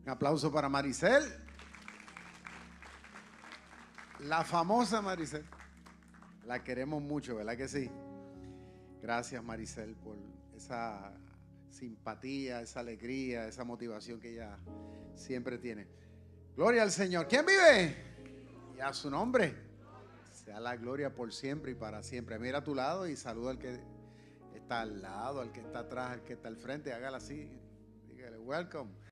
Un aplauso para Maricel, la famosa Maricel. La queremos mucho, ¿verdad que sí? Gracias, Maricel, por esa simpatía, esa alegría, esa motivación que ella siempre tiene. Gloria al Señor. ¿Quién vive? Y a su nombre sea la gloria por siempre y para siempre. Mira a tu lado y saluda al que está al lado, al que está atrás, al que está al frente. Hágala así. Dígale, welcome.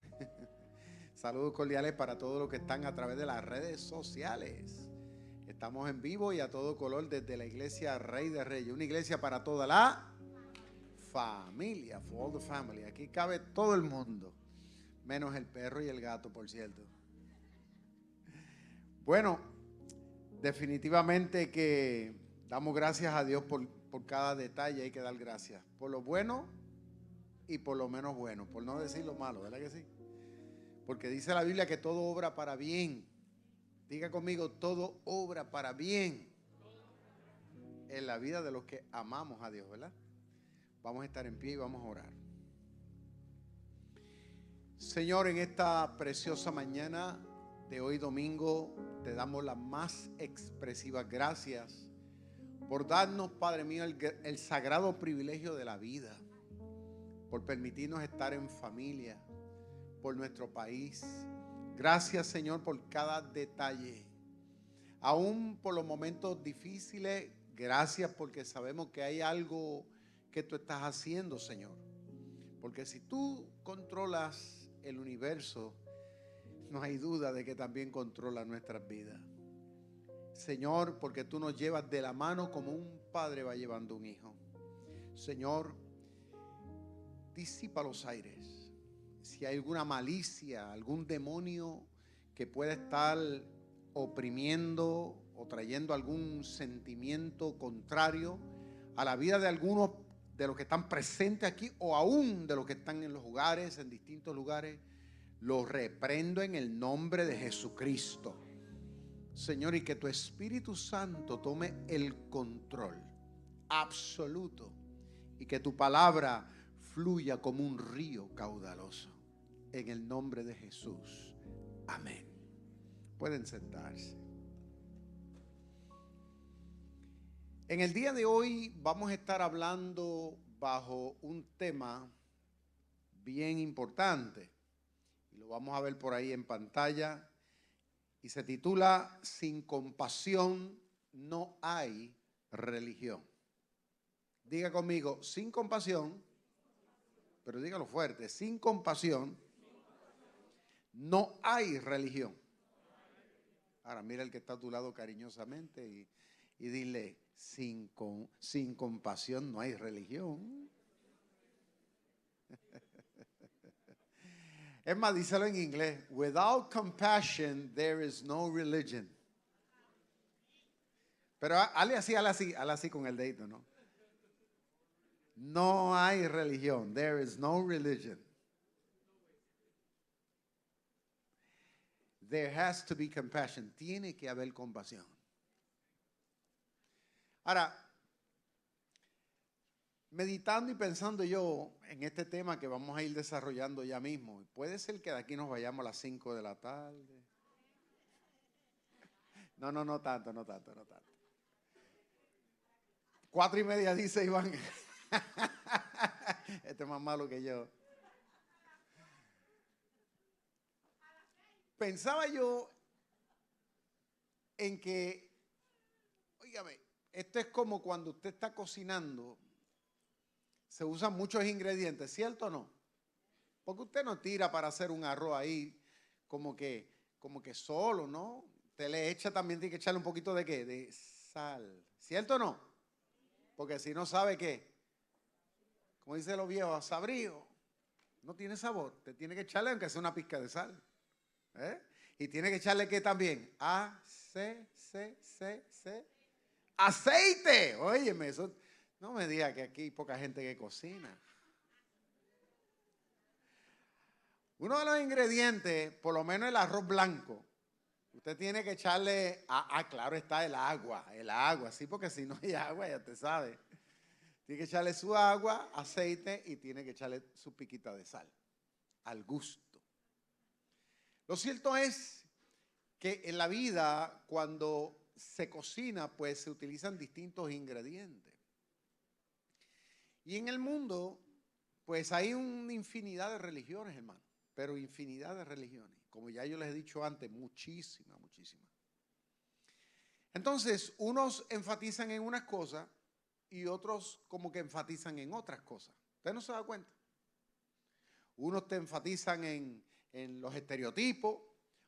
Saludos cordiales para todos los que están a través de las redes sociales. Estamos en vivo y a todo color desde la iglesia Rey de Reyes. Una iglesia para toda la familia, for all the family. Aquí cabe todo el mundo, menos el perro y el gato, por cierto. Bueno, definitivamente que damos gracias a Dios por cada detalle. Hay que dar gracias por lo bueno y por lo menos bueno, por no decir lo malo, ¿verdad que sí? Porque dice la Biblia que todo obra para bien. Diga conmigo, todo obra para bien en la vida de los que amamos a Dios, ¿verdad? Vamos a estar en pie y vamos a orar. Señor, en esta preciosa mañana de hoy domingo, te damos las más expresivas gracias por darnos, Padre mío, el sagrado privilegio de la vida, por permitirnos estar en familia, por nuestro país. Gracias, Señor, por cada detalle. Aún por los momentos difíciles, gracias porque sabemos que hay algo que tú estás haciendo, Señor. Porque si tú controlas el universo, no hay duda de que también controla nuestras vidas. Señor, porque tú nos llevas de la mano como un padre va llevando un hijo. Señor, disipa los aires. Si hay alguna malicia, algún demonio que pueda estar oprimiendo o trayendo algún sentimiento contrario a la vida de algunos de los que están presentes aquí o aún de los que están en los hogares, en distintos lugares, los reprendo en el nombre de Jesucristo. Señor, y que tu Espíritu Santo tome el control absoluto y que tu palabra fluya como un río caudaloso. En el nombre de Jesús. Amén. Pueden sentarse. En el día de hoy vamos a estar hablando bajo un tema bien importante. Y lo vamos a ver por ahí en pantalla. Y se titula Sin compasión no hay religión. Diga conmigo, sin compasión, pero dígalo fuerte, sin compasión no hay religión. Ahora mira el que está a tu lado cariñosamente y dile, sin compasión no hay religión. Es más, díselo en inglés, without compassion there is no religion. Pero hazle así con el dedito, ¿no? No hay religión, there is no religion. There has to be compassion. Tiene que haber compasión. Ahora, meditando y pensando yo en este tema que vamos a ir desarrollando ya mismo, puede ser que de aquí nos vayamos a las 5 de la tarde. No tanto. 4:30 dice Iván. Este es más malo que yo. Pensaba yo en que, óigame, esto es como cuando usted está cocinando, se usan muchos ingredientes, ¿cierto o no? Porque usted no tira para hacer un arroz ahí como que solo, ¿no? Usted le echa también, tiene que echarle un poquito de ¿qué? De sal, ¿cierto o no? Porque si no sabe qué, como dicen los viejos, sabrío, no tiene sabor. Te tiene que echarle aunque sea una pizca de sal. Y tiene que echarle ¿qué también? Aceite. Óyeme, eso no me diga que aquí hay poca gente que cocina. Uno de los ingredientes, por lo menos el arroz blanco, usted tiene que echarle, claro está el agua, sí, porque si no hay agua, ya te sabe. Tiene que echarle su agua, aceite y tiene que echarle su piquita de sal, al gusto. Lo cierto es que en la vida, cuando se cocina, pues se utilizan distintos ingredientes. Y en el mundo, pues hay una infinidad de religiones, hermano, pero infinidad de religiones. Como ya yo les he dicho antes, muchísimas, muchísimas. Entonces, unos enfatizan en unas cosas y otros como que enfatizan en otras cosas. ¿Usted no se da cuenta? Unos te enfatizan en los estereotipos,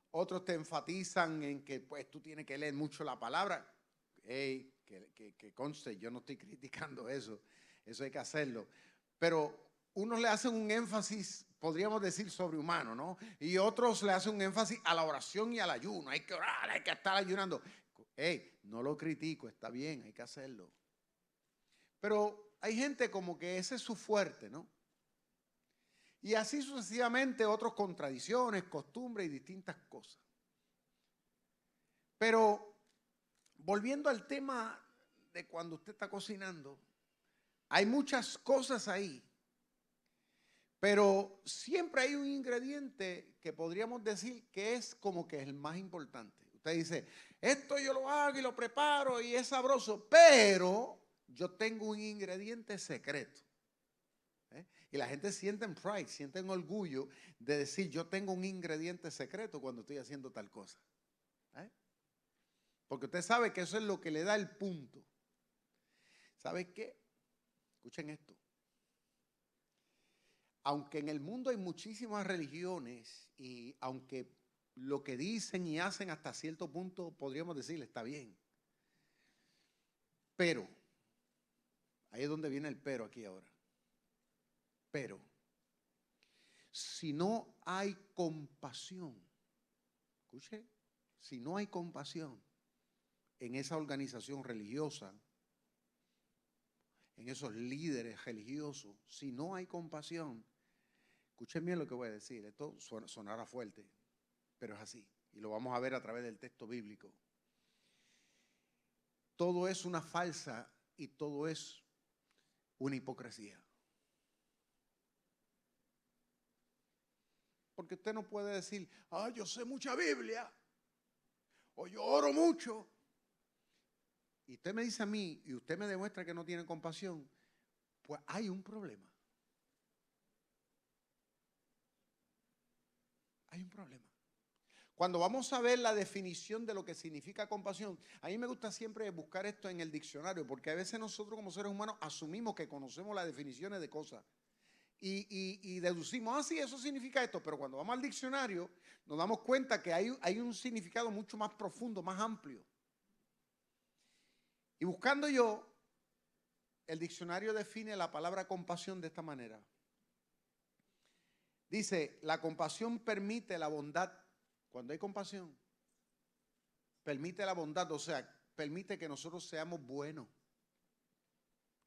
otros te enfatizan en que pues tú tienes que leer mucho la palabra. Hey, que conste, yo no estoy criticando eso hay que hacerlo. Pero unos le hacen un énfasis, podríamos decir, sobrehumano, ¿no? Y otros le hacen un énfasis a la oración y al ayuno. Hay que orar, hay que estar ayunando. Hey, no lo critico, está bien, hay que hacerlo. Pero hay gente como que ese es su fuerte, ¿no? Y así sucesivamente otros con tradiciones, costumbres y distintas cosas. Pero volviendo al tema de cuando usted está cocinando, hay muchas cosas ahí, pero siempre hay un ingrediente que podríamos decir que es como que es el más importante. Usted dice, esto yo lo hago y lo preparo y es sabroso, pero yo tengo un ingrediente secreto. Y la gente siente en pride, siente en orgullo de decir, yo tengo un ingrediente secreto cuando estoy haciendo tal cosa. Porque usted sabe que eso es lo que le da el punto. ¿Sabe qué? Escuchen esto. Aunque en el mundo hay muchísimas religiones y aunque lo que dicen y hacen hasta cierto punto podríamos decir está bien. Pero, ahí es donde viene el pero aquí ahora. Pero, si no hay compasión, escuche, si no hay compasión en esa organización religiosa, en esos líderes religiosos, si no hay compasión, escuchen bien lo que voy a decir, esto sonará fuerte, pero es así, y lo vamos a ver a través del texto bíblico. Todo es una falsa y todo es una hipocresía. Porque usted no puede decir, yo sé mucha Biblia, o yo oro mucho, y usted me dice a mí, y usted me demuestra que no tiene compasión, pues hay un problema. Hay un problema. Cuando vamos a ver la definición de lo que significa compasión, a mí me gusta siempre buscar esto en el diccionario, porque a veces nosotros como seres humanos asumimos que conocemos las definiciones de cosas y deducimos, sí, eso significa esto, pero cuando vamos al diccionario nos damos cuenta que hay un significado mucho más profundo, más amplio. Y buscando yo, el diccionario define la palabra compasión de esta manera. Dice, la compasión permite la bondad. Cuando hay compasión, permite la bondad, o sea, permite que nosotros seamos buenos.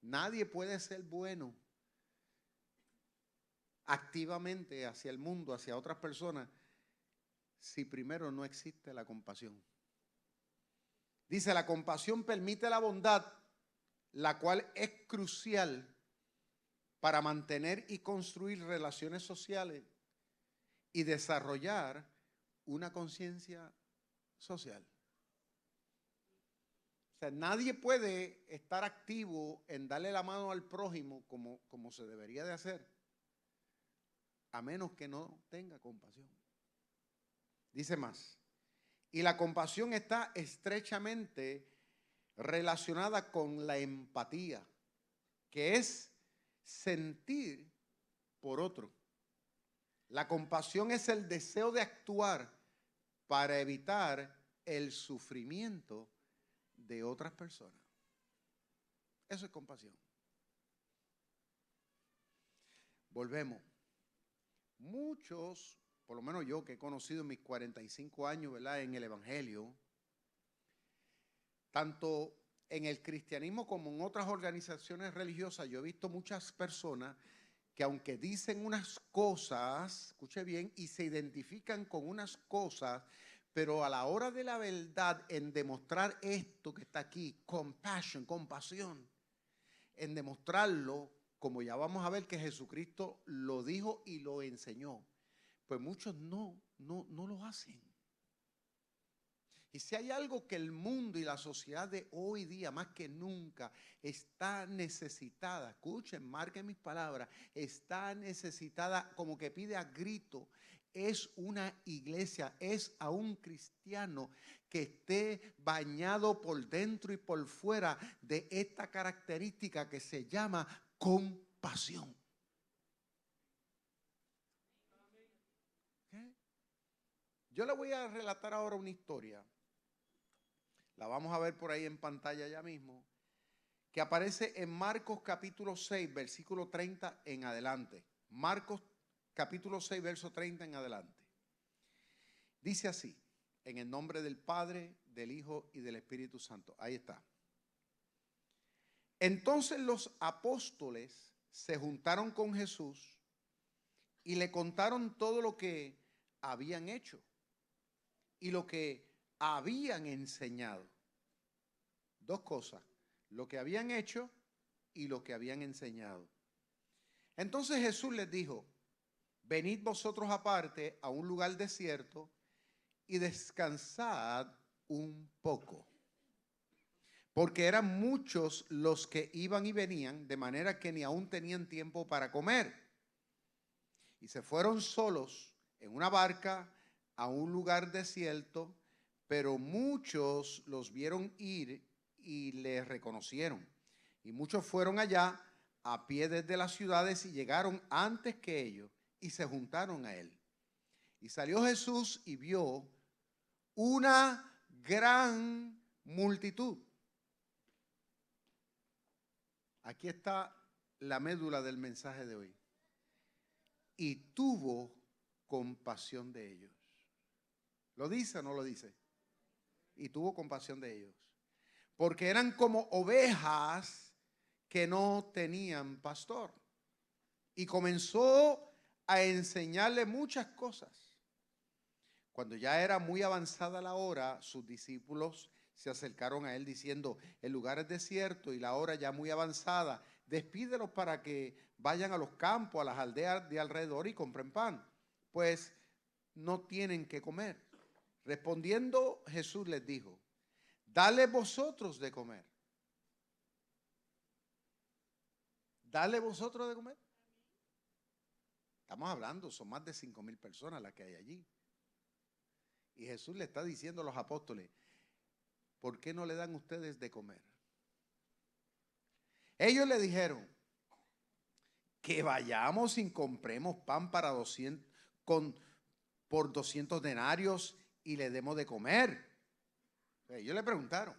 Nadie puede ser bueno activamente hacia el mundo, hacia otras personas, si primero no existe la compasión. Dice, la compasión permite la bondad, la cual es crucial para mantener y construir relaciones sociales y desarrollar una conciencia social. O sea, nadie puede estar activo en darle la mano al prójimo como se debería de hacer, a menos que no tenga compasión. Dice más, y la compasión está estrechamente relacionada con la empatía, que es sentir por otro. La compasión es el deseo de actuar para evitar el sufrimiento de otras personas. Eso es compasión. Volvemos. Muchos, por lo menos yo que he conocido en mis 45 años, ¿verdad?, en el Evangelio, tanto en el cristianismo como en otras organizaciones religiosas, yo he visto muchas personas que aunque dicen unas cosas, escuche bien, y se identifican con unas cosas, pero a la hora de la verdad, en demostrar esto que está aquí, compasión, en demostrarlo, como ya vamos a ver que Jesucristo lo dijo y lo enseñó, pues muchos no lo hacen. Y si hay algo que el mundo y la sociedad de hoy día, más que nunca, está necesitada, escuchen, marquen mis palabras, está necesitada, como que pide a grito, es una iglesia, es a un cristiano que esté bañado por dentro y por fuera de esta característica que se llama compasión. ¿Okay? Yo le voy a relatar ahora una historia. La vamos a ver por ahí en pantalla ya mismo, que aparece en Marcos capítulo 6, versículo 30 en adelante. Marcos capítulo 6, verso 30 en adelante. Dice así, en el nombre del Padre, del Hijo y del Espíritu Santo. Ahí está. Entonces los apóstoles se juntaron con Jesús y le contaron todo lo que habían hecho y lo que habían enseñado. Dos cosas, lo que habían hecho y lo que habían enseñado. Entonces Jesús les dijo, venid vosotros aparte a un lugar desierto y descansad un poco. Porque eran muchos los que iban y venían, de manera que ni aún tenían tiempo para comer. Y se fueron solos en una barca a un lugar desierto, pero muchos los vieron ir y les reconocieron. Y muchos fueron allá a pie desde las ciudades y llegaron antes que ellos y se juntaron a él. Y salió Jesús y vio una gran multitud. Aquí está la médula del mensaje de hoy. Y tuvo compasión de ellos. ¿Lo dice o no lo dice? Y tuvo compasión de ellos. Porque eran como ovejas que no tenían pastor. Y comenzó a enseñarle muchas cosas. Cuando ya era muy avanzada la hora, sus discípulos se acercaron a él diciendo, el lugar es desierto y la hora ya muy avanzada, despídelos para que vayan a los campos, a las aldeas de alrededor y compren pan, pues no tienen que comer. Respondiendo Jesús les dijo, dale vosotros de comer. Dale vosotros de comer. Estamos hablando, son más de 5,000 personas las que hay allí. Y Jesús le está diciendo a los apóstoles, ¿por qué no le dan ustedes de comer? Ellos le dijeron, que vayamos y compremos pan para 200, por 200 denarios y le demos de comer. Ellos le preguntaron.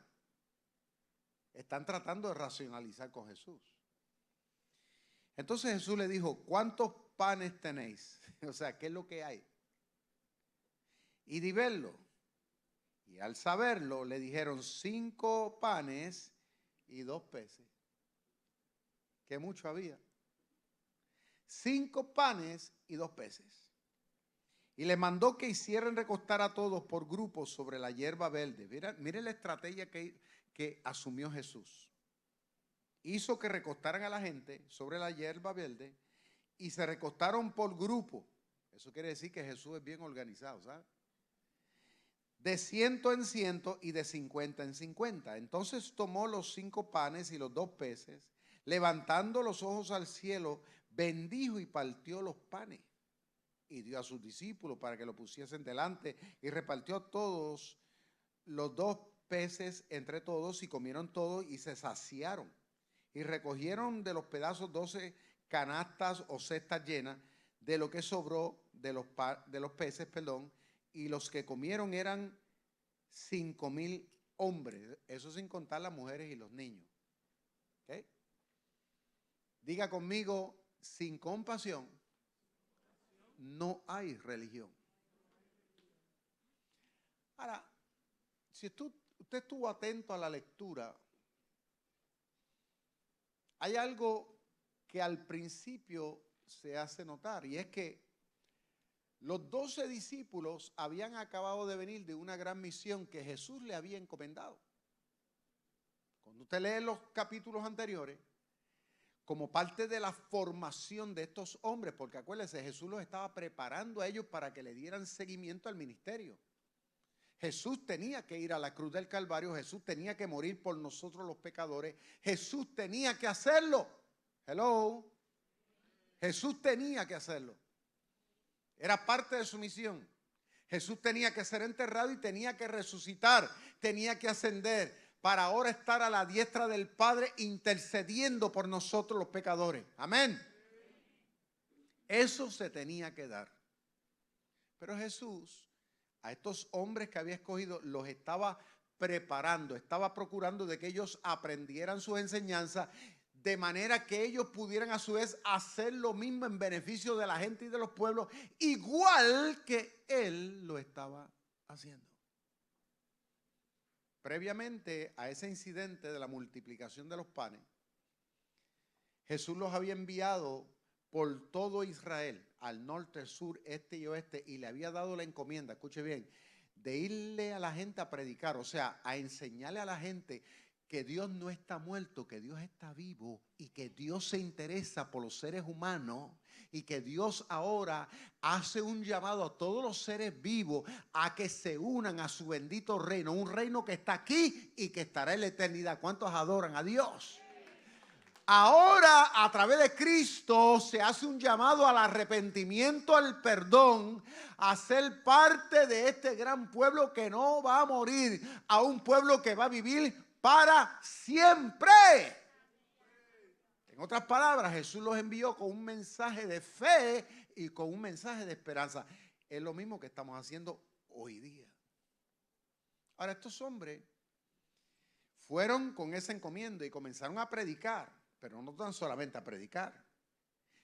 Están tratando de racionalizar con Jesús. Entonces Jesús le dijo, ¿cuántos panes tenéis? O sea, ¿qué es lo que hay? Y di verlo. Y al saberlo le dijeron 5 panes y 2 peces. ¿Qué mucho había? 5 panes y 2 peces. Y le mandó que hicieran recostar a todos por grupos sobre la hierba verde. Mire la estrategia que asumió Jesús. Hizo que recostaran a la gente sobre la hierba verde y se recostaron por grupo. Eso quiere decir que Jesús es bien organizado, ¿sabes? De 100 en 100 y de 50 en 50. Entonces tomó los 5 panes y los 2 peces, levantando los ojos al cielo, bendijo y partió los panes y dio a sus discípulos para que lo pusiesen delante y repartió a todos los 2 peces entre todos y comieron todos y se saciaron y recogieron de los pedazos 12 canastas o cestas llenas de lo que sobró de los peces, y los que comieron eran 5,000 hombres, eso sin contar las mujeres y los niños. ¿Okay? Diga conmigo, sin compasión no hay religión. Ahora, si usted estuvo atento a la lectura, hay algo que al principio se hace notar, y es que los 12 discípulos habían acabado de venir de una gran misión que Jesús le había encomendado. Cuando usted lee los capítulos anteriores, como parte de la formación de estos hombres, porque acuérdense, Jesús los estaba preparando a ellos para que le dieran seguimiento al ministerio. Jesús tenía que ir a la cruz del Calvario, Jesús tenía que morir por nosotros los pecadores, Jesús tenía que hacerlo. Hello. Jesús tenía que hacerlo. Era parte de su misión. Jesús tenía que ser enterrado y tenía que resucitar, tenía que ascender para ahora estar a la diestra del Padre intercediendo por nosotros los pecadores. Amén. Eso se tenía que dar. Pero Jesús a estos hombres que había escogido los estaba preparando, estaba procurando de que ellos aprendieran sus enseñanzas de manera que ellos pudieran a su vez hacer lo mismo en beneficio de la gente y de los pueblos, igual que él lo estaba haciendo. Previamente a ese incidente de la multiplicación de los panes, Jesús los había enviado por todo Israel, al norte, sur, este y oeste, y le había dado la encomienda, escuche bien, de irle a la gente a predicar, o sea, a enseñarle a la gente que Dios no está muerto, que Dios está vivo y que Dios se interesa por los seres humanos y que Dios ahora hace un llamado a todos los seres vivos a que se unan a su bendito reino, un reino que está aquí y que estará en la eternidad. ¿Cuántos adoran a Dios? Ahora, a través de Cristo, se hace un llamado al arrepentimiento, al perdón, a ser parte de este gran pueblo que no va a morir, a un pueblo que va a vivir para siempre. En otras palabras, Jesús los envió con un mensaje de fe y con un mensaje de esperanza. Es lo mismo que estamos haciendo hoy día. Ahora, estos hombres fueron con esa encomienda y comenzaron a predicar. Pero no tan solamente a predicar,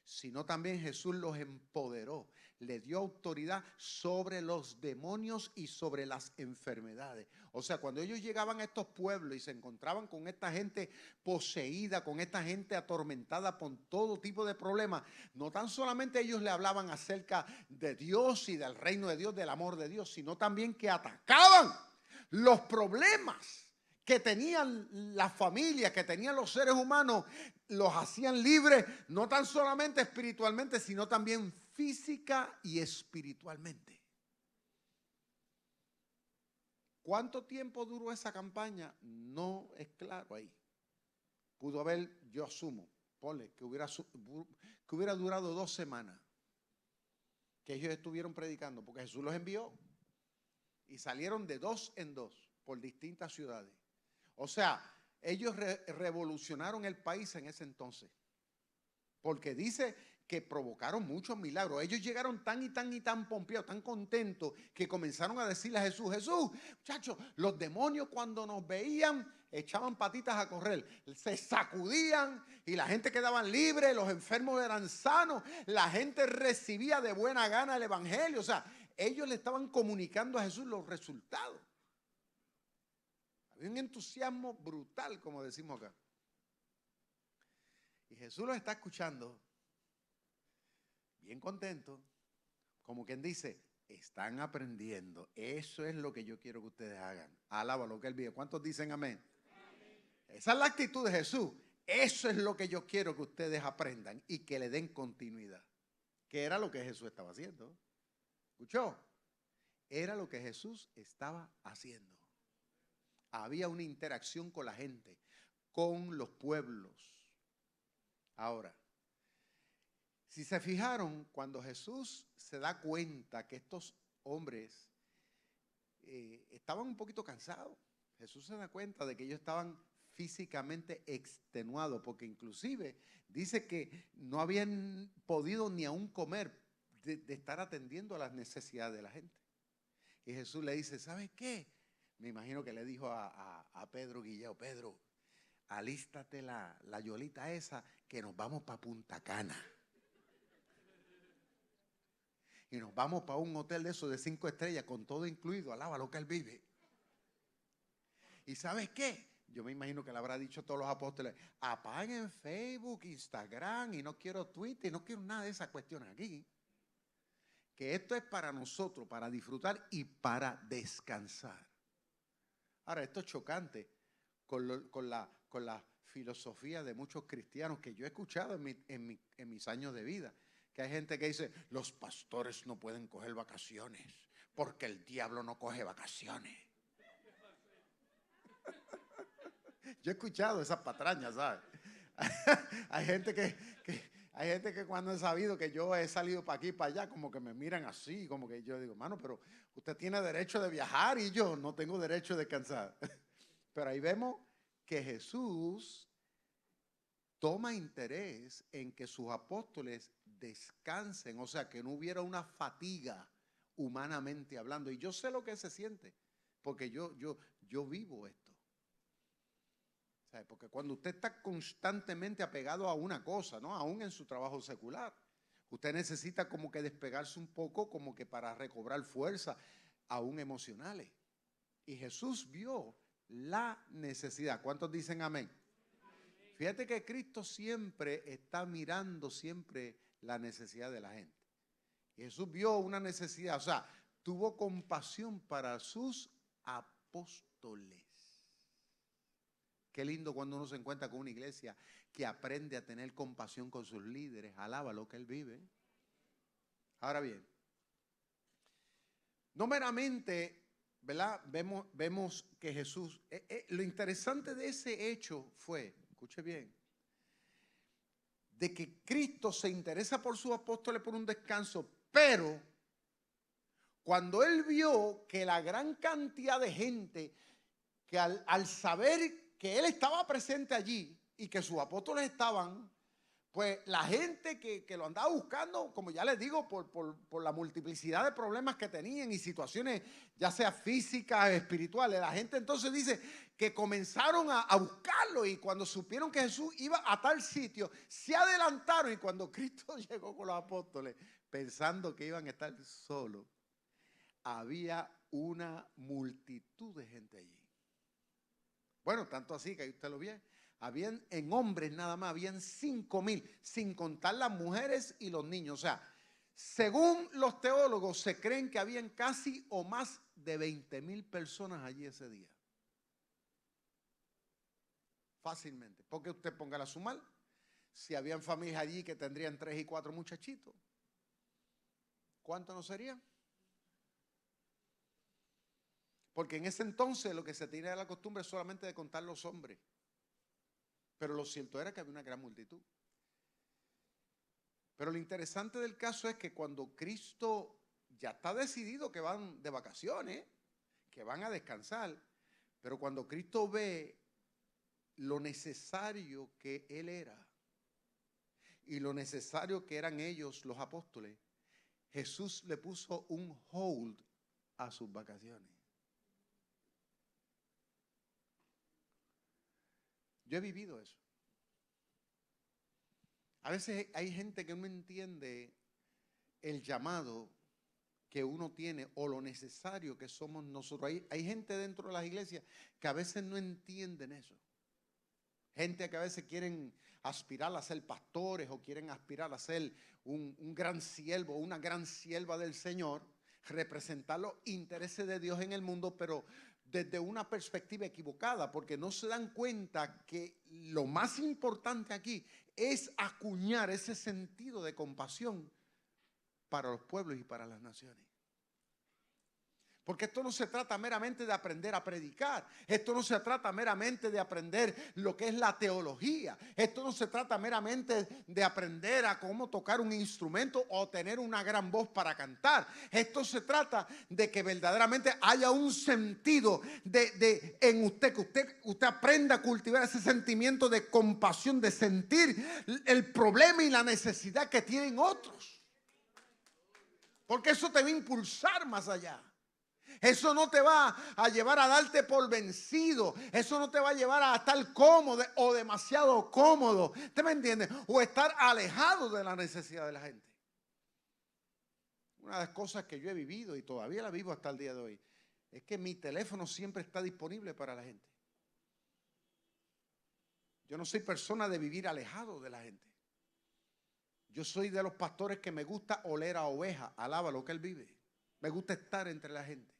sino también Jesús los empoderó, le dio autoridad sobre los demonios y sobre las enfermedades. O sea, cuando ellos llegaban a estos pueblos y se encontraban con esta gente poseída, con esta gente atormentada por todo tipo de problemas, no tan solamente ellos le hablaban acerca de Dios y del reino de Dios, del amor de Dios, sino también que atacaban los problemas que tenían las familias, que tenían los seres humanos, los hacían libres, no tan solamente espiritualmente, sino también física y espiritualmente. ¿Cuánto tiempo duró esa campaña? No es claro ahí. Pudo haber, yo asumo, ponle, que hubiera durado 2 semanas, que ellos estuvieron predicando, porque Jesús los envió y salieron de 2 en 2 por distintas ciudades. O sea, ellos revolucionaron el país en ese entonces, porque dice que provocaron muchos milagros. Ellos llegaron tan y tan y tan pompeados, tan contentos, que comenzaron a decirle a Jesús, Jesús, muchachos, los demonios cuando nos veían echaban patitas a correr, se sacudían y la gente quedaba libre, los enfermos eran sanos, la gente recibía de buena gana el evangelio. O sea, ellos le estaban comunicando a Jesús los resultados. Había un entusiasmo brutal, como decimos acá. Y Jesús los está escuchando, bien contento, como quien dice, están aprendiendo. Eso es lo que yo quiero que ustedes hagan. Alaba lo que él vive. ¿Cuántos dicen amén? Amén? Esa es la actitud de Jesús. Eso es lo que yo quiero que ustedes aprendan y que le den continuidad. Que era lo que Jesús estaba haciendo. ¿Escuchó? Era lo que Jesús estaba haciendo. Había una interacción con la gente, con los pueblos. Ahora, si se fijaron, cuando Jesús se da cuenta que estos hombres estaban un poquito cansados, Jesús se da cuenta de que ellos estaban físicamente extenuados, porque inclusive dice que no habían podido ni aún comer de estar atendiendo a las necesidades de la gente. Y Jesús le dice, ¿sabes qué? Me imagino que le dijo a Pedro Guillao, Pedro, alístate la yolita esa que nos vamos para Punta Cana. Y nos vamos para un hotel de esos de 5 estrellas con todo incluido, alaba lo que él vive. ¿Y sabes qué? Yo me imagino que le habrá dicho a todos los apóstoles, apaguen Facebook, Instagram, y no quiero Twitter, y no quiero nada de esas cuestiones aquí. Que esto es para nosotros, para disfrutar y para descansar. Ahora, esto es chocante con la filosofía de muchos cristianos que yo he escuchado en mis años de vida. Que hay gente que dice, los pastores no pueden coger vacaciones porque el diablo no coge vacaciones. Yo he escuchado esas patrañas, ¿sabes? Hay gente que cuando he sabido que yo he salido para aquí y para allá, como que me miran así, como que yo digo, mano, pero usted tiene derecho de viajar y yo no tengo derecho de descansar. Pero ahí vemos que Jesús toma interés en que sus apóstoles descansen, o sea, que no hubiera una fatiga humanamente hablando. Y yo sé lo que se siente, porque yo vivo esto. ¿Sabe? Porque cuando usted está constantemente apegado a una cosa, ¿no? Aún en su trabajo secular, usted necesita como que despegarse un poco, como que para recobrar fuerza, aún emocionales. Y Jesús vio la necesidad. ¿Cuántos dicen amén? Fíjate que Cristo siempre está mirando siempre la necesidad de la gente. Y Jesús vio una necesidad, o sea, tuvo compasión para sus apóstoles. Qué lindo cuando uno se encuentra con una iglesia que aprende a tener compasión con sus líderes, alaba lo que él vive. Ahora bien, no meramente, ¿verdad? Vemos que Jesús, lo interesante de ese hecho fue, escuche bien, de que Cristo se interesa por sus apóstoles por un descanso, pero cuando él vio que la gran cantidad de gente, que al saber que él estaba presente allí y que sus apóstoles estaban, pues la gente que lo andaba buscando, como ya les digo, por la multiplicidad de problemas que tenían y situaciones, ya sea físicas, espirituales, la gente entonces dice que comenzaron a buscarlo, y cuando supieron que Jesús iba a tal sitio, se adelantaron, y cuando Cristo llegó con los apóstoles, pensando que iban a estar solos, había una multitud de gente allí. Bueno, tanto así que ahí usted lo vio. Habían en hombres nada más, habían 5,000, sin contar las mujeres y los niños. O sea, según los teólogos, se creen que habían casi o más de 20,000 personas allí ese día. Fácilmente. Porque usted ponga a sumar. Si habían familias allí que tendrían 3 y 4 muchachitos, ¿cuánto no serían? Porque en ese entonces lo que se tenía la costumbre es solamente de contar los hombres. Pero lo cierto era que había una gran multitud. Pero lo interesante del caso es que cuando Cristo ya está decidido que van de vacaciones, que van a descansar, pero cuando Cristo ve lo necesario que Él era y lo necesario que eran ellos, los apóstoles, Jesús le puso un hold a sus vacaciones. Yo he vivido eso. A veces hay gente que no entiende el llamado que uno tiene o lo necesario que somos nosotros. Hay gente dentro de las iglesias que a veces no entienden eso. Gente que a veces quieren aspirar a ser pastores o quieren aspirar a ser un gran siervo o una gran sierva del Señor, representar los intereses de Dios en el mundo, pero desde una perspectiva equivocada, porque no se dan cuenta que lo más importante aquí es acuñar ese sentido de compasión para los pueblos y para las naciones. Porque esto no se trata meramente de aprender a predicar. Esto no se trata meramente de aprender lo que es la teología. Esto no se trata meramente de aprender a cómo tocar un instrumento o tener una gran voz para cantar. Esto se trata de que verdaderamente haya un sentido en usted, que usted aprenda a cultivar ese sentimiento de compasión, de sentir el problema y la necesidad que tienen otros. Porque eso te va a impulsar más allá. Eso no te va a llevar a darte por vencido. Eso no te va a llevar a estar cómodo o demasiado cómodo. ¿Usted me entiende? O estar alejado de la necesidad de la gente. Una de las cosas que yo he vivido y todavía la vivo hasta el día de hoy es que mi teléfono siempre está disponible para la gente. Yo no soy persona de vivir alejado de la gente. Yo soy de los pastores que me gusta oler a oveja. Alaba lo que él vive. Me gusta estar entre la gente.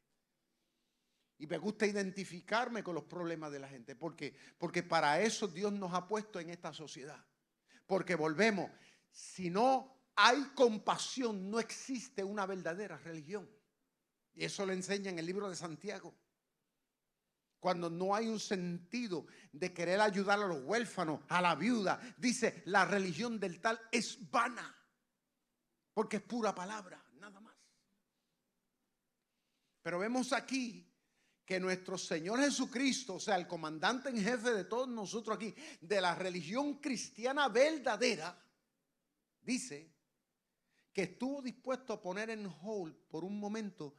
Y me gusta identificarme con los problemas de la gente. ¿Por qué? Porque para eso Dios nos ha puesto en esta sociedad. Porque volvemos, si no hay compasión, no existe una verdadera religión. Y eso lo enseña en el libro de Santiago. Cuando no hay un sentido de querer ayudar a los huérfanos, a la viuda, dice, la religión del tal es vana. Porque es pura palabra, nada más. Pero vemos aquí que nuestro Señor Jesucristo, o sea, el comandante en jefe de todos nosotros aquí, de la religión cristiana verdadera, dice que estuvo dispuesto a poner en hold por un momento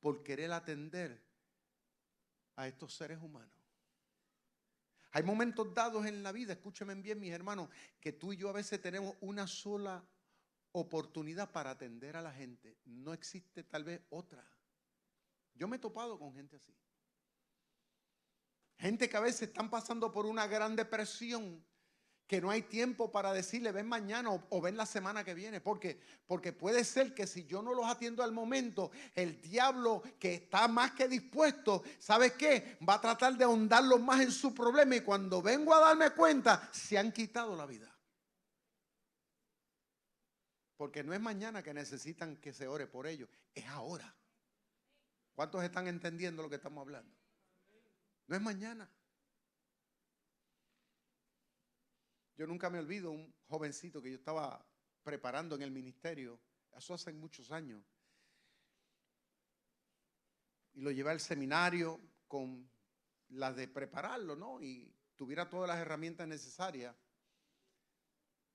por querer atender a estos seres humanos. Hay momentos dados en la vida, escúchenme bien mis hermanos, que tú y yo a veces tenemos una sola oportunidad para atender a la gente. No existe tal vez otra. Yo me he topado con gente así. Gente que a veces están pasando por una gran depresión, que no hay tiempo para decirle ven mañana o ven la semana que viene. ¿Por qué? Porque puede ser que si yo no los atiendo al momento, el diablo, que está más que dispuesto, ¿sabes qué? Va a tratar de ahondarlos más en su problema, y cuando vengo a darme cuenta, se han quitado la vida. Porque no es mañana que necesitan que se ore por ellos, es ahora. ¿Cuántos están entendiendo lo que estamos hablando? No es mañana. Yo nunca me olvido un jovencito que yo estaba preparando en el ministerio, eso hace muchos años, y lo llevé al seminario con las de prepararlo, ¿no? Y tuviera todas las herramientas necesarias.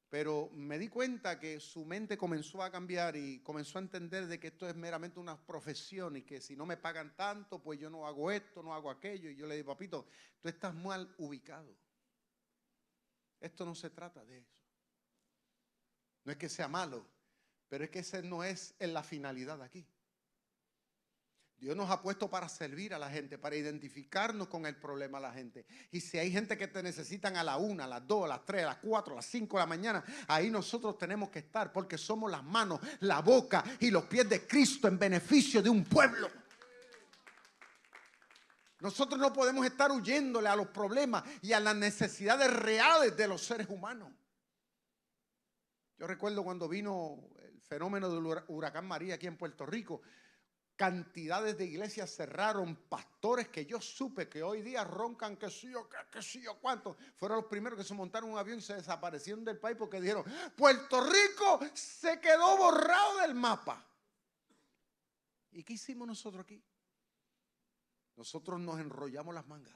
Pero me di cuenta que su mente comenzó a cambiar y comenzó a entender de que esto es meramente una profesión y que si no me pagan tanto, pues yo no hago esto, no hago aquello. Y yo le digo, papito, tú estás mal ubicado. Esto no se trata de eso. No es que sea malo, pero es que esa no es la finalidad aquí. Dios nos ha puesto para servir a la gente, para identificarnos con el problema de la gente. Y si hay gente que te necesitan a la 1, a las 2, a las 3, a las 4, a las 5 de la mañana, ahí nosotros tenemos que estar, porque somos las manos, la boca y los pies de Cristo en beneficio de un pueblo. Nosotros no podemos estar huyéndole a los problemas y a las necesidades reales de los seres humanos. Yo recuerdo cuando vino el fenómeno del huracán María aquí en Puerto Rico, cantidades de iglesias cerraron, pastores que yo supe que hoy día roncan que sí o que sí o cuánto, fueron los primeros que se montaron en un avión y se desaparecieron del país porque dijeron, Puerto Rico se quedó borrado del mapa. ¿Y qué hicimos nosotros aquí? Nosotros nos enrollamos las mangas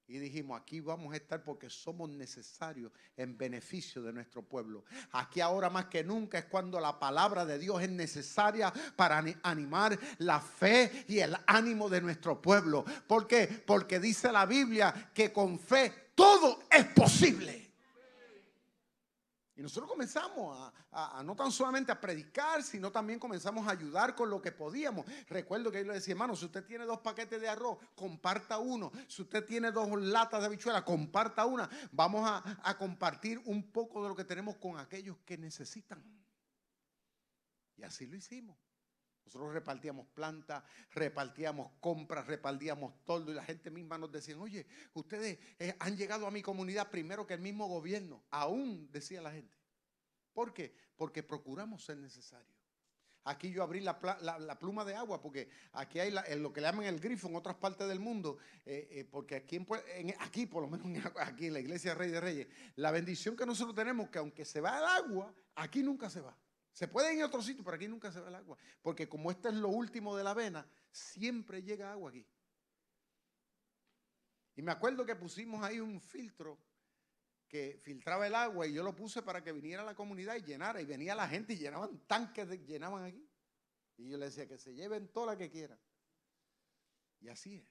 y dijimos, aquí vamos a estar porque somos necesarios en beneficio de nuestro pueblo. Aquí ahora más que nunca es cuando la palabra de Dios es necesaria para animar la fe y el ánimo de nuestro pueblo. ¿Por qué? Porque dice la Biblia que con fe todo es posible. Y nosotros comenzamos a no tan solamente a predicar, sino también comenzamos a ayudar con lo que podíamos. Recuerdo que yo le decía, hermano, si usted tiene 2 paquetes de arroz, comparta uno. Si usted tiene 2 latas de habichuela, comparta una. Vamos a compartir un poco de lo que tenemos con aquellos que necesitan. Y así lo hicimos. Nosotros repartíamos plantas, repartíamos compras, repartíamos toldo, y la gente misma nos decía, oye, ustedes han llegado a mi comunidad primero que el mismo gobierno. Aún decía la gente. ¿Por qué? Porque procuramos ser necesarios. Aquí yo abrí la pluma de agua, porque aquí hay lo que le llaman el grifo en otras partes del mundo, porque aquí por lo menos aquí en la iglesia Rey de Reyes, la bendición que nosotros tenemos, que aunque se va el agua, aquí nunca se va. Se puede ir en otro sitio, pero aquí nunca se va el agua. Porque como este es lo último de la vena, siempre llega agua aquí. Y me acuerdo que pusimos ahí un filtro que filtraba el agua, y yo lo puse para que viniera la comunidad y llenara. Y venía la gente y llenaban tanques, llenaban aquí. Y yo les decía que se lleven toda la que quieran. Y así es.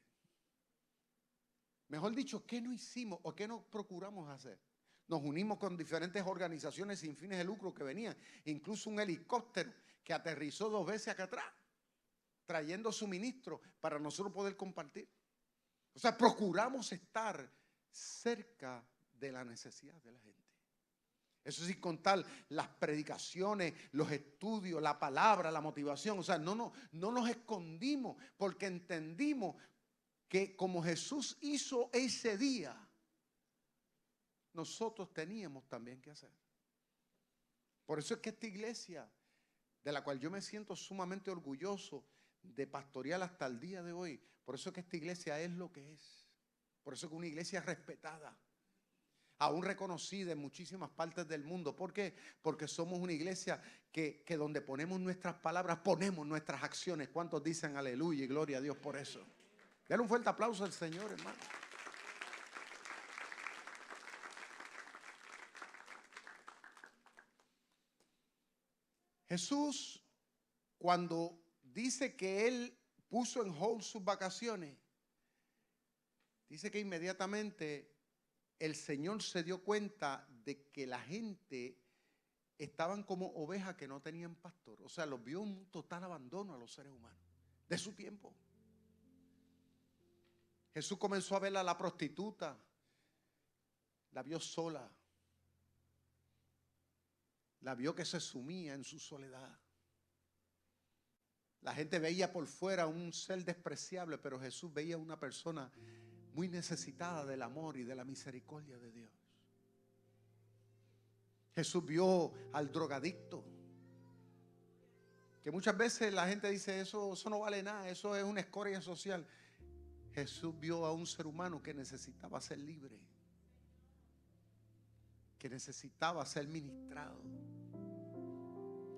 Mejor dicho, ¿qué no hicimos o qué no procuramos hacer? Nos unimos con diferentes organizaciones sin fines de lucro que venían, incluso un helicóptero que aterrizó 2 veces acá atrás, trayendo suministros para nosotros poder compartir. O sea, procuramos estar cerca de la necesidad de la gente. Eso sin contar las predicaciones, los estudios, la palabra, la motivación. O sea, no nos escondimos porque entendimos que como Jesús hizo ese día, nosotros teníamos también que hacer. Por eso es que esta iglesia, de la cual yo me siento sumamente orgulloso de pastorear hasta el día de hoy, por eso es que esta iglesia es lo que es. Por eso es que una iglesia respetada, aún reconocida en muchísimas partes del mundo. ¿Por qué? Porque somos una iglesia que donde ponemos nuestras palabras, ponemos nuestras acciones. ¿Cuántos dicen aleluya y gloria a Dios por eso? Dale un fuerte aplauso al Señor, hermano. Jesús, cuando dice que Él puso en hold sus vacaciones, dice que inmediatamente el Señor se dio cuenta de que la gente estaban como ovejas que no tenían pastor. O sea, los vio en un total abandono a los seres humanos de su tiempo. Jesús comenzó a ver a la prostituta, la vio sola, la vio que se sumía en su soledad. La gente veía por fuera un ser despreciable, pero Jesús veía una persona muy necesitada del amor y de la misericordia de Dios. Jesús vio al drogadicto, que muchas veces la gente dice eso no vale nada, eso es una escoria social. Jesús vio a un ser humano que necesitaba ser libre, que necesitaba ser ministrado.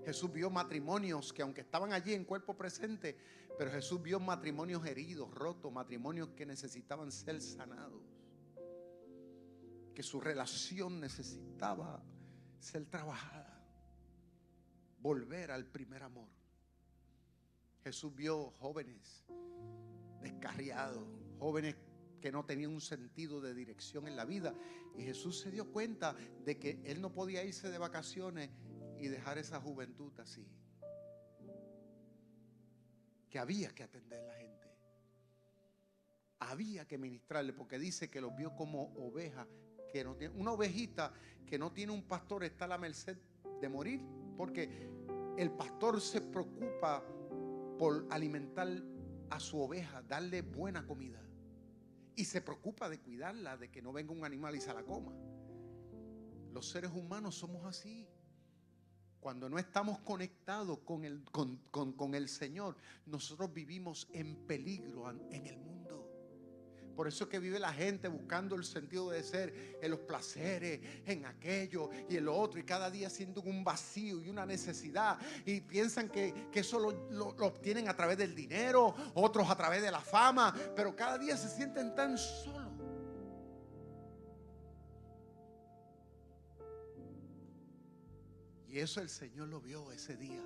Jesús vio matrimonios que aunque estaban allí en cuerpo presente, pero Jesús vio matrimonios heridos, rotos, matrimonios que necesitaban ser sanados, que su relación necesitaba ser trabajada, volver al primer amor. Jesús vio jóvenes descarriados, jóvenes que no tenían un sentido de dirección en la vida, y Jesús se dio cuenta de que Él no podía irse de vacaciones y dejar esa juventud así, que había que atender a la gente, había que ministrarle, porque dice que los vio como ovejas que no tiene, una ovejita que no tiene un pastor está a la merced de morir, porque el pastor se preocupa por alimentar a su oveja, darle buena comida, y se preocupa de cuidarla, de que no venga un animal y se la coma. Los seres humanos somos así. Cuando no estamos conectados con el Señor, nosotros vivimos en peligro en el mundo. Por eso es que vive la gente buscando el sentido de ser en los placeres, en aquello y en lo otro, y cada día sienten un vacío y una necesidad, y piensan que eso lo obtienen a través del dinero, otros a través de la fama, pero cada día se sienten tan solos. Y eso el Señor lo vio ese día,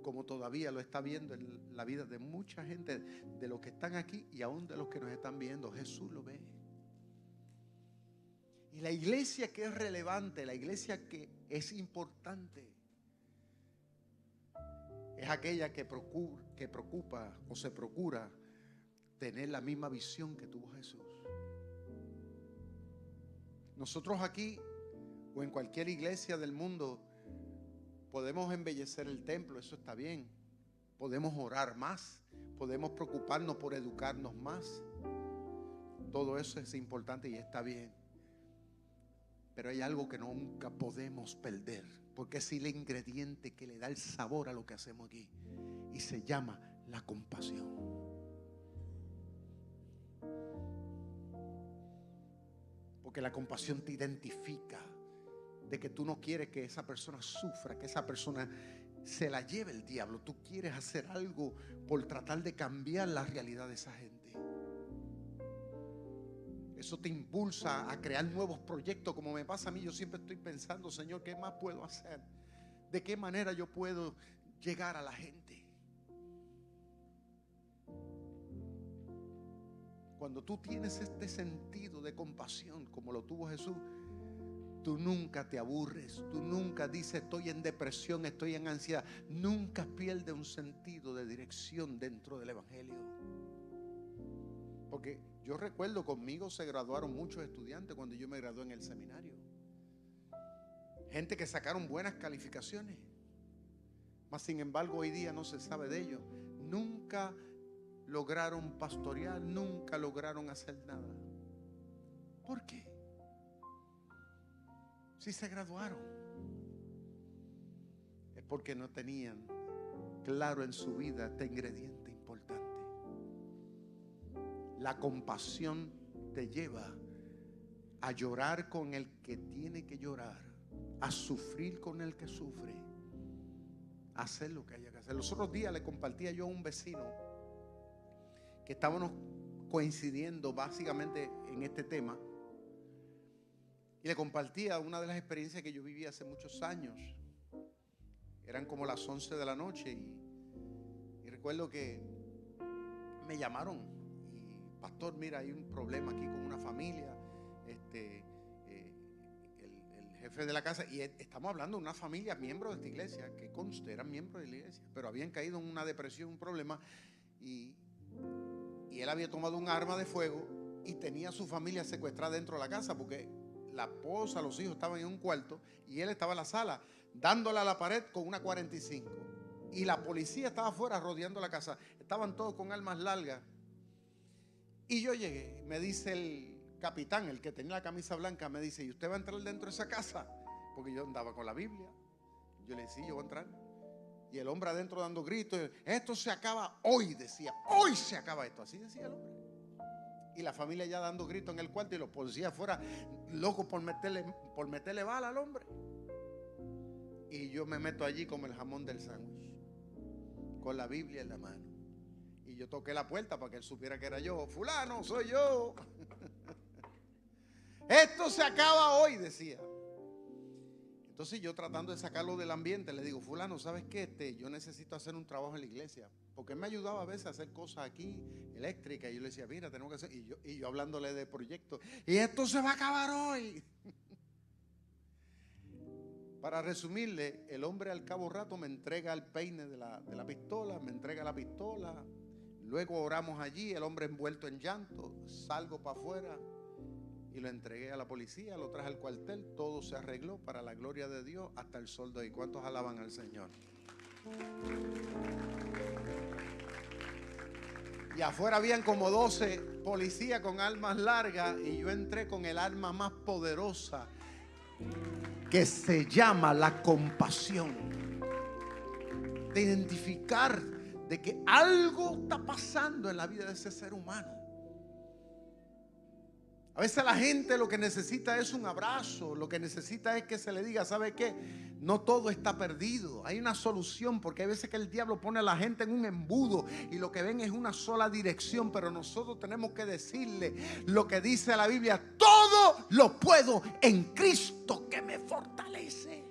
como todavía lo está viendo en la vida de mucha gente, de los que están aquí y aún de los que nos están viendo. Jesús lo ve. Y la iglesia que es relevante, la iglesia que es importante, es aquella que preocupa o se procura tener la misma visión que tuvo Jesús. Nosotros aquí o en cualquier iglesia del mundo podemos embellecer el templo, eso está bien. Podemos orar más, podemos preocuparnos por educarnos más. Todo eso es importante y está bien. Pero hay algo que nunca podemos perder, porque es el ingrediente que le da el sabor a lo que hacemos aquí, y se llama la compasión. Porque la compasión te identifica de que tú no quieres que esa persona sufra, que esa persona se la lleve el diablo. Tú quieres hacer algo por tratar de cambiar la realidad de esa gente. Eso te impulsa a crear nuevos proyectos, como me pasa a mí. Yo siempre estoy pensando, Señor, ¿qué más puedo hacer? ¿De qué manera yo puedo llegar a la gente? Cuando tú tienes este sentido de compasión como lo tuvo Jesús, tú nunca te aburres, tú nunca dices estoy en depresión, estoy en ansiedad. Nunca pierdes un sentido de dirección dentro del evangelio. Porque yo recuerdo, conmigo se graduaron muchos estudiantes cuando yo me gradué en el seminario. Gente que sacaron buenas calificaciones, mas sin embargo hoy día no se sabe de ellos. Nunca lograron pastorear, nunca lograron hacer nada. ¿Por qué? Si se graduaron, es porque no tenían claro en su vida este ingrediente importante. La compasión te lleva a llorar con el que tiene que llorar, a sufrir con el que sufre, a hacer lo que haya que hacer. Los otros días le compartía yo a un vecino que estábamos coincidiendo básicamente en este tema, y le compartía una de las experiencias que yo viví hace muchos años. Eran como las 11 de la noche y recuerdo que me llamaron y: pastor, mira, hay un problema aquí con una familia. El jefe de la casa, y estamos hablando de una familia, miembros de esta iglesia, que conste, eran miembros de la iglesia, pero habían caído en una depresión, un problema, y él había tomado un arma de fuego y tenía a su familia secuestrada dentro de la casa, porque la esposa, los hijos estaban en un cuarto y él estaba en la sala dándole a la pared con una 45, y la policía estaba afuera rodeando la casa. Estaban todos con armas largas. Y yo llegué, me dice el capitán, el que tenía la camisa blanca, me dice: ¿y usted va a entrar dentro de esa casa? Porque yo andaba con la Biblia. Yo le decía: sí, yo voy a entrar. Y el hombre adentro dando gritos: esto se acaba hoy, decía, hoy se acaba esto. Así decía el hombre. Y la familia ya dando gritos en el cuarto, y los policías afuera locos por meterle bala al hombre. Y yo me meto allí como el jamón del sándwich, con la Biblia en la mano. Y yo toqué la puerta para que él supiera que era yo. Fulano, soy yo. Esto se acaba hoy, decía. Entonces yo, tratando de sacarlo del ambiente, le digo: fulano, ¿sabes qué? Yo necesito hacer un trabajo en la iglesia. Porque él me ayudaba a veces a hacer cosas aquí, eléctricas. Y yo le decía: mira, tenemos que hacer. Y yo hablándole de proyectos. Y esto se va a acabar hoy. Para resumirle, el hombre al cabo rato me entrega el peine de la pistola, me entrega la pistola. Luego oramos allí, el hombre envuelto en llanto. Salgo para afuera y lo entregué a la policía, lo traje al cuartel. Todo se arregló para la gloria de Dios hasta el sol de hoy. ¿Cuántos alaban al Señor? Y afuera habían como 12 policías con armas largas, y yo entré con el arma más poderosa, que se llama la compasión. De identificar de que algo está pasando en la vida de ese ser humano. A veces la gente lo que necesita es un abrazo, lo que necesita es que se le diga: ¿sabe qué? No todo está perdido, hay una solución. Porque hay veces que el diablo pone a la gente en un embudo y lo que ven es una sola dirección. Pero nosotros tenemos que decirle lo que dice la Biblia: todo lo puedo en Cristo que me fortalece.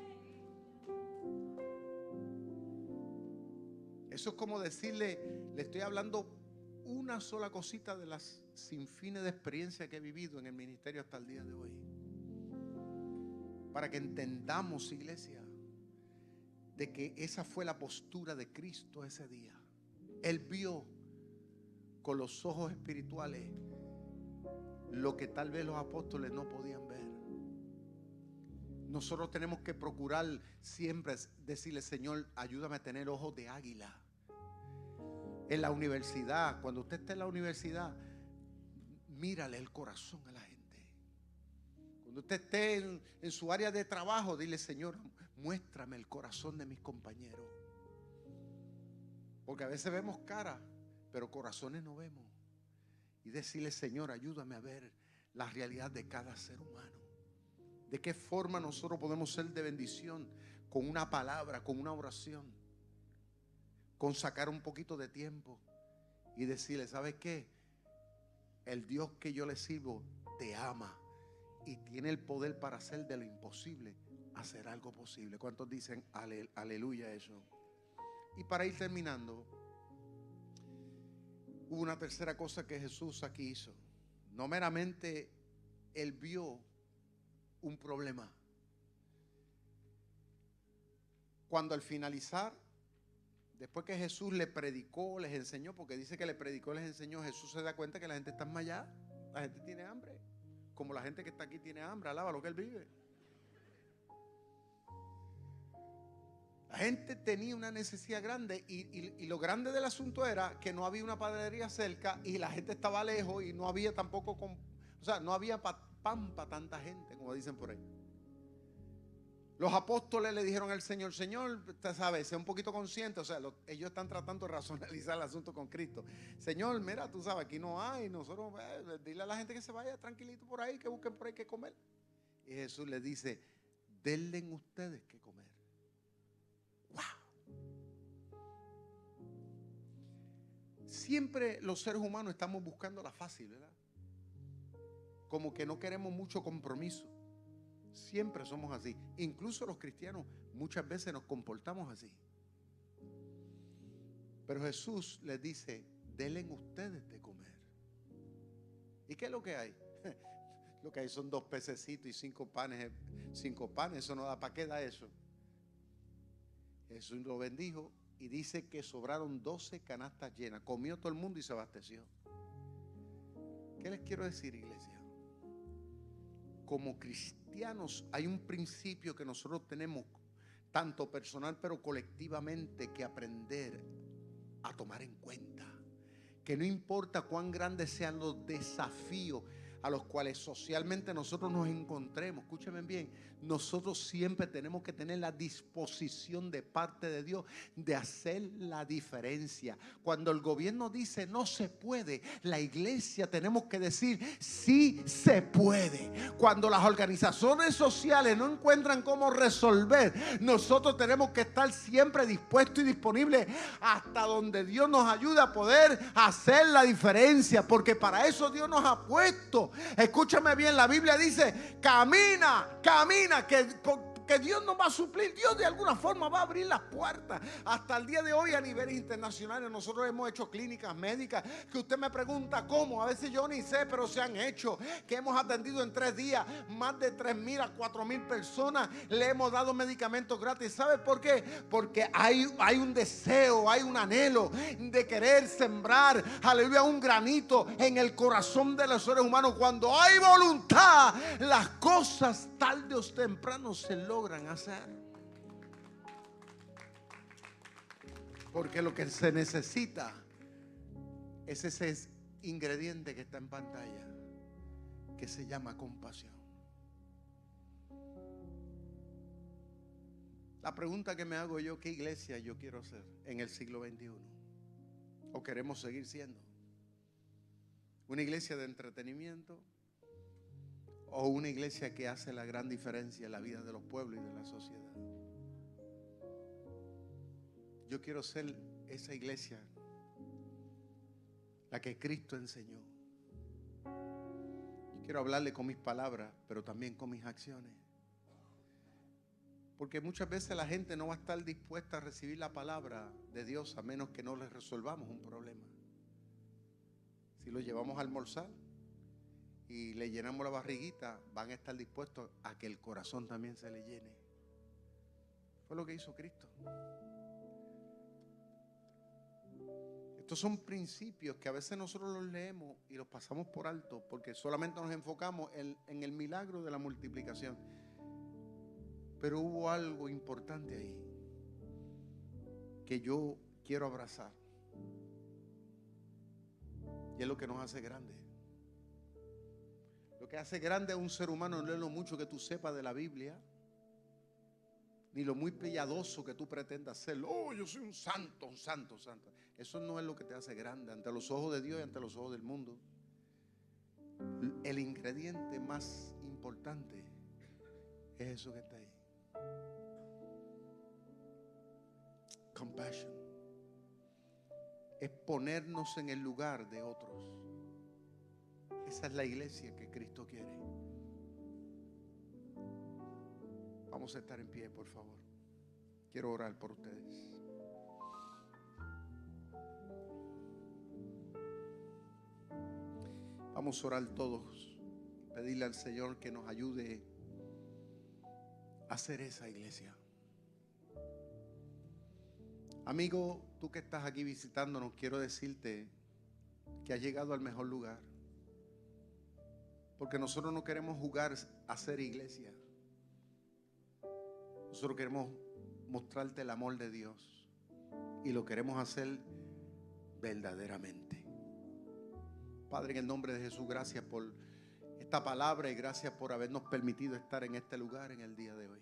Eso es como decirle: le estoy hablando una sola cosita de las sinfines de experiencias que he vivido en el ministerio hasta el día de hoy, para que entendamos, iglesia, de que esa fue la postura de Cristo ese día. Él vio con los ojos espirituales lo que tal vez los apóstoles no podían ver. Nosotros tenemos que procurar siempre decirle: Señor, ayúdame a tener ojos de águila. En la universidad, cuando usted esté en la universidad, mírale el corazón a la gente. Cuando usted esté en su área de trabajo, dile: Señor, muéstrame el corazón de mis compañeros. Porque a veces vemos caras, pero corazones no vemos. Y decirle: Señor, ayúdame a ver la realidad de cada ser humano. De qué forma nosotros podemos ser de bendición, con una palabra, con una oración, con sacar un poquito de tiempo y decirle: ¿sabes qué? El Dios que yo le sirvo te ama y tiene el poder para hacer de lo imposible hacer algo posible. ¿Cuántos dicen aleluya a eso? Y para ir terminando, hubo una tercera cosa que Jesús aquí hizo. No meramente Él vio un problema. Cuando al finalizar, después que Jesús le predicó, les enseñó, porque dice que le predicó, les enseñó, Jesús se da cuenta que la gente está enmayada, la gente tiene hambre, como la gente que está aquí tiene hambre. Alaba lo que Él vive. La gente tenía una necesidad grande y lo grande del asunto era que no había una panadería cerca y la gente estaba lejos y no había tampoco, o sea, no había pan para tanta gente, como dicen por ahí. Los apóstoles le dijeron al Señor: Señor, usted sabe, sea un poquito consciente. O sea, ellos están tratando de racionalizar el asunto con Cristo. Señor, mira, tú sabes, aquí no hay. Nosotros, dile a la gente que se vaya tranquilito por ahí, que busquen por ahí que comer. Y Jesús les dice: denle ustedes que comer. ¡Wow! Siempre los seres humanos estamos buscando la fácil, ¿verdad? Como que no queremos mucho compromiso. Siempre somos así. Incluso los cristianos muchas veces nos comportamos así. Pero Jesús les dice: denle ustedes de comer. ¿Y qué es lo que hay? Lo que hay son 2 pececitos y 5 panes. 5 panes, eso no da. ¿Para qué da eso? Jesús lo bendijo y dice que sobraron 12 canastas llenas. Comió todo el mundo y se abasteció. ¿Qué les quiero decir, iglesia? Como cristianos hay un principio que nosotros tenemos, tanto personal pero colectivamente, que aprender a tomar en cuenta. Que no importa cuán grandes sean los desafíos a los cuales socialmente nosotros nos encontremos, escúchenme bien, nosotros siempre tenemos que tener la disposición de parte de Dios de hacer la diferencia. Cuando el gobierno dice no se puede, la iglesia tenemos que decir sí se puede. Cuando las organizaciones sociales no encuentran cómo resolver, nosotros tenemos que estar siempre dispuestos y disponibles hasta donde Dios nos ayude a poder hacer la diferencia, porque para eso Dios nos ha puesto. Escúchame bien, la Biblia dice: camina, camina, que Dios nos va a suplir. Dios de alguna forma va a abrir las puertas. Hasta el día de hoy, a niveles internacionales, nosotros hemos hecho clínicas médicas que usted me pregunta cómo. A veces yo ni sé, pero se han hecho. Que hemos atendido en 3 días más de 3,000 a 4,000 personas. Le hemos dado medicamentos gratis. ¿Sabe por qué? Porque hay un deseo, hay un anhelo de querer sembrar, aleluya, un granito en el corazón de los seres humanos. Cuando hay voluntad, las cosas tarde o temprano se logran hacer. Porque lo que se necesita es ese ingrediente que está en pantalla, que se llama compasión. La pregunta que me hago yo: ¿qué iglesia yo quiero ser en el siglo XXI? ¿O queremos seguir siendo una iglesia de entretenimiento? ¿O una iglesia que hace la gran diferencia en la vida de los pueblos y de la sociedad? Yo quiero ser esa iglesia, la que Cristo enseñó. Yo quiero hablarle con mis palabras, pero también con mis acciones. Porque muchas veces la gente no va a estar dispuesta a recibir la palabra de Dios a menos que no les resolvamos un problema. Si lo llevamos a almorzar y le llenamos la barriguita, van a estar dispuestos a que el corazón también se le llene. Fue lo que hizo Cristo. Estos son principios que a veces nosotros los leemos y los pasamos por alto porque solamente nos enfocamos en el milagro de la multiplicación. Pero hubo algo importante ahí que yo quiero abrazar, y es lo que nos hace grandes. Lo que hace grande a un ser humano no es lo mucho que tú sepas de la Biblia, ni lo muy piadoso que tú pretendas ser. Oh, yo soy un santo, un santo, un santo. Eso no es lo que te hace grande ante los ojos de Dios y ante los ojos del mundo. El ingrediente más importante es eso que está ahí: compassion. Es ponernos en el lugar de otros. Esa es la iglesia que Cristo quiere. Vamos a estar en pie, por favor. Quiero orar por ustedes. Vamos a orar todos, pedirle al Señor que nos ayude a hacer esa iglesia. Amigo, tú que estás aquí visitándonos, quiero decirte que has llegado al mejor lugar. Porque nosotros no queremos jugar a ser iglesia. Nosotros queremos mostrarte el amor de Dios. Y lo queremos hacer verdaderamente. Padre, en el nombre de Jesús, gracias por esta palabra y gracias por habernos permitido estar en este lugar en el día de hoy.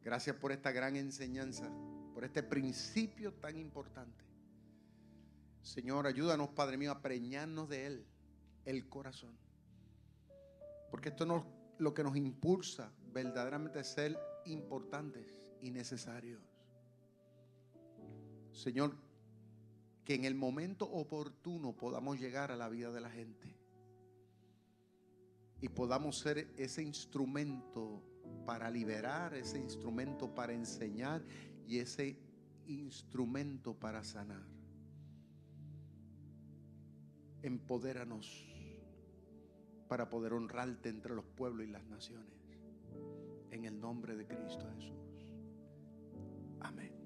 Gracias por esta gran enseñanza, por este principio tan importante. Señor, ayúdanos, Padre mío, a preñarnos de Él el corazón. Porque esto es lo que nos impulsa verdaderamente a ser importantes y necesarios. Señor, que en el momento oportuno podamos llegar a la vida de la gente y podamos ser ese instrumento para liberar, ese instrumento para enseñar y ese instrumento para sanar. Empodéranos para poder honrarte entre los pueblos y las naciones. En el nombre de Cristo Jesús. Amén.